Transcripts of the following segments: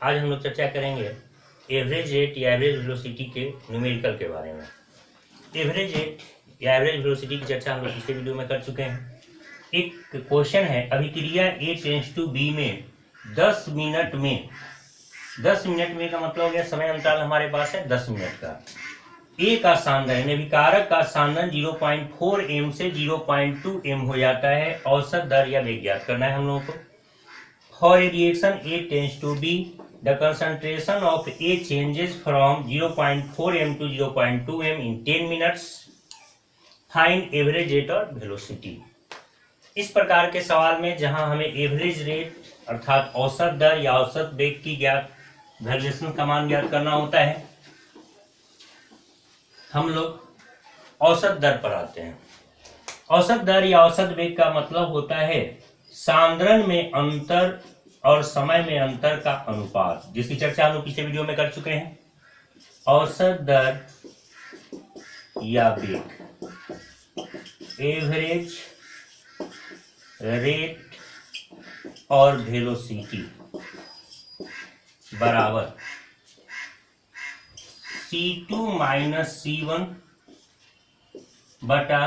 आज हम लोग चर्चा करेंगे एवरेज रेट या एवरेज वेलोसिटी के न्यूमेरिकल के बारे में। एवरेज रेट या एवरेज वेलोसिटी की चर्चा हम लोग पिछले वीडियो में कर चुके हैं। एक क्वेश्चन है, अभिक्रिया A टेंड्स टू B में 10 मिनट में, 10 मिनट में का मतलब हो गया समय अंतराल हमारे पास है 10 मिनट का। A का सांद्रण यानी विकारक का सांद्रण 0.4 m से 0.2 m हो जाता है। औसत दर या वेग ज्ञात करना है हम लोगों को। For a reaction A tends to B, the concentration of A changes from 0.4 m to 0.2 m in 10 minutes. Find average rate और velocity। इस प्रकार के सवाल में जहां हमें एवरेज रेट अर्थात औसत दर या औसत वेग की ज्ञात वैल्यूएशन का मान ज्ञात करना होता है, हम लोग औसत दर पर आते हैं। औसत दर या औसत वेग का मतलब होता है सांद्रण में अंतर और समय में अंतर का अनुपात, जिसकी चर्चा हम लोग पिछले वीडियो में कर चुके हैं। औसत दर या वेग, एवरेज रेट और वेलोसिटी बराबर C2 माइनस C1 बटा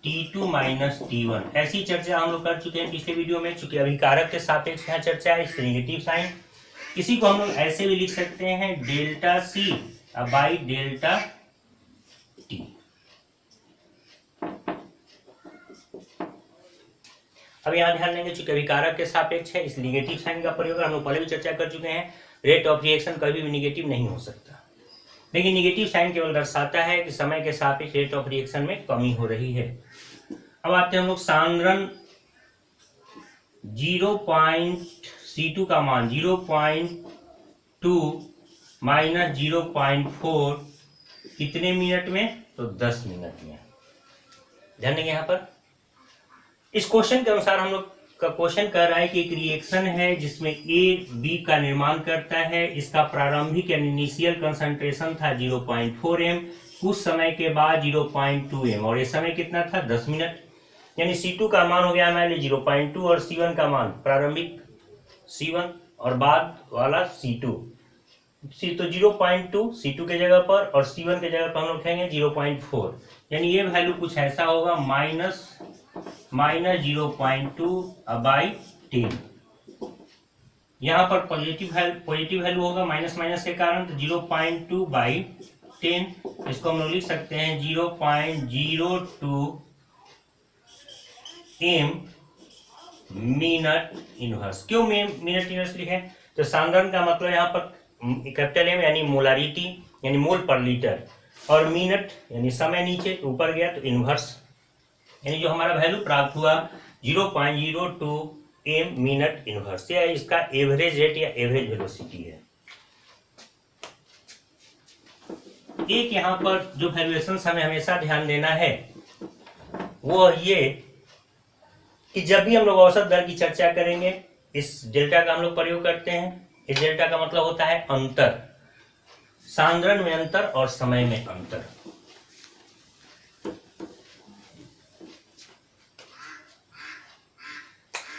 T2 माइनस T1। ऐसी चर्चा हम लोग कर चुके हैं पिछले वीडियो में। चूंकि अभिकारक के सापेक्ष यहाँ चर्चा है, इसलिए नेगेटिव साइन। इसी को हम लोग ऐसे भी लिख सकते हैं delta C by delta T। अब यहाँ ध्यान देंगे, चूंकि अभिकारक के सापेक्ष है इस निगेटिव साइन का प्रयोग हम लोग पहले भी चर्चा कर चुके हैं। रेट ऑफ रिएक्शन कभी भी निगेटिव नहीं हो सकता, लेकिन निगेटिव साइन केवल दर्शाता है कि समय के सापेक्ष रेट ऑफ रिएक्शन में कमी हो रही है। अब आते हैं हम लोग सांद्रण 0.C2 का मान 0.2 माइनस 0.4 कितने मिनट में, तो 10 मिनट में। ध्यान देंगे यहाँ पर इस क्वेश्चन के अनुसार हम लोग का क्वेश्चन कह रहा है कि एक रिएक्शन है जिसमें A B का निर्माण करता है। इसका प्रारंभिक यानी इनिशियल कंसंट्रेशन था 0.4 m, कुछ समय के बाद 0.2 m, और ये समय कितना था 10 मिनट। यानी C2 का मान हो गया हमारे लिए 0.2 और C1 का मान प्रारंभिक C1 और बाद वाला C2। तो 0.2 C2 के जगह पर और C1 के जगह पर हम लोग लिखेंगे 0.4, यानी ये वैल्यू कुछ ऐसा होगा माइनस 0.2 बाई 10। यहाँ पर पॉजिटिव वैल्यू होगा माइनस माइनस के कारण, तो 0.2 बाई 10। इसको हम लोग लिख सकते हैं 0.02 m मिनट इनवर्स। क्यों मिनट इनवर्स लिखे, तो सांद्रण का मतलब यहाँ पर कैपिटल M यानी मोलारिटी यानी मोल पर लीटर, और मिनट यानी समय नीचे ऊपर गया तो इनवर्स, यानी जो हमारा वैल्यू प्राप्त हुआ 0.02 m मिनट इनवर्स। यह इसका एवरेज रेट या एवरेज वेलोसिटी है। एक यहाँ पर जो वैल्यूएशन हमें हमेशा ध्यान देना है वो ये कि जब भी हम लोग औसत दर की चर्चा करेंगे इस डेल्टा का हम लोग प्रयोग करते हैं। इस डेल्टा का मतलब होता है अंतर, सांद्रण में अंतर और समय में अंतर।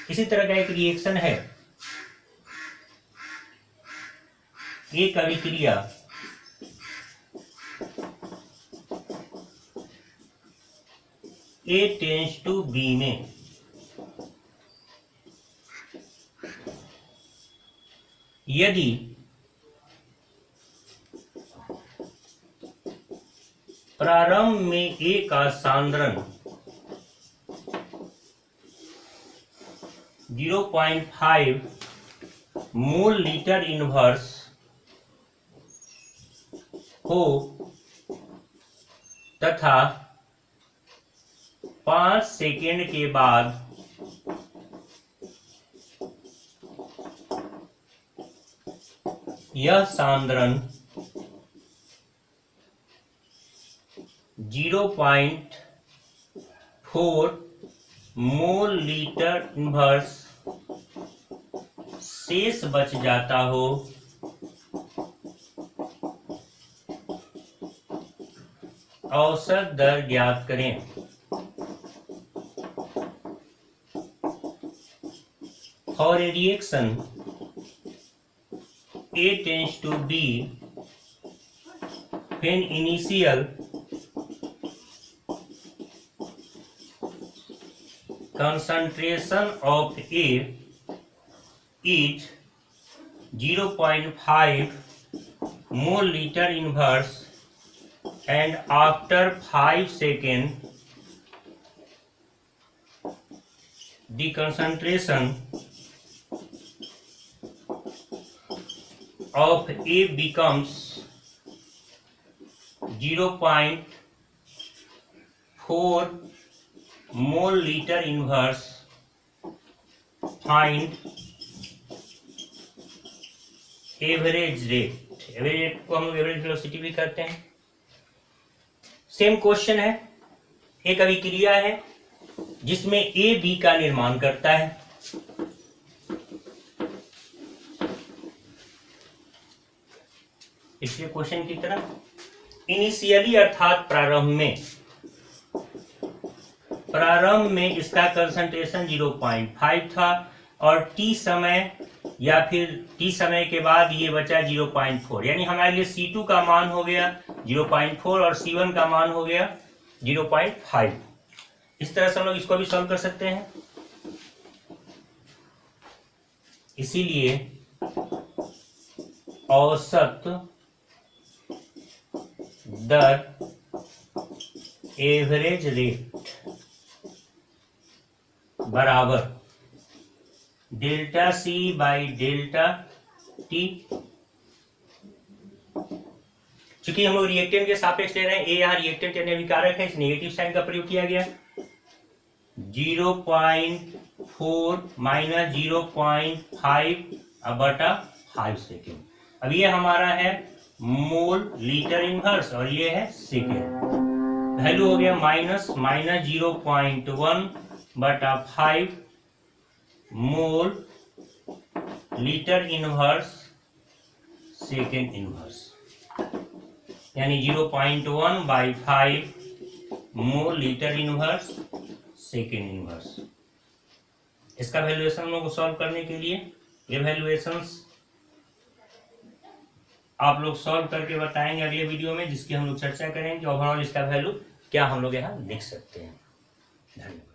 इसी तरह का एक रिएक्शन है, एक अभिक्रिया A टेंड्स टू B में यदि प्रारंभ में A का सांद्रण 0.5 मोल लीटर इनवर्स हो तथा 5 सेकेंड के बाद यह सांद्रण 0.4 मोल लीटर इनवर्स शेष बच जाता हो, औसत दर ज्ञात करें। For a reaction A tends to B when initial concentration of A is 0.5 mole liter inverse and after 5 seconds the concentration of A becomes 0.4 mole liter inverse. Find average rate. Average rate को हम लोग average velocity भी करते हैं। Same question है, एक अभिक्रिया है जिसमें ए बी का निर्माण करता है। पिछले क्वेश्चन की तरह इनिशियली अर्थात प्रारंभ में इसका कंसंट्रेशन 0.5 था और टी समय या फिर टी समय के बाद ये बचा 0.4, यानी हमारे लिए C2 का मान हो गया 0.4 और C1 का मान हो गया 0.5। इस तरह से हम लोग इसको भी सॉल्व कर सकते हैं। इसीलिए औसत दर एवरेज रेट बराबर delta C by delta T. चूंकि हम लोग रिएक्टेंट के सापेक्ष ले रहे हैं, ए यहाँ रिएक्टेंट यानी अभिकारक है, इस नेगेटिव साइन का प्रयोग किया गया। 0.4 माइनस 0.5 बटा 5 सेकेंड। अब ये हमारा है मोल लीटर इनवर्स और ये है सेकेंड। वैल्यू हो गया माइनस 0.1 बटा 5 mole litre inverse second inverse, यानी 0.1 by 5 mole litre inverse second inverse. इसका वैल्यूएशन हम लोग को सॉल्व करने के लिए ये वैल्यूएशंस आप लोग सॉल्व करके बताएंगे अगले वीडियो में, जिसकी हम लोग चर्चा करेंगे कि ओवरऑल इसका वैल्यू क्या हम लोग यहाँ लिख सकते हैं। धन्यवाद।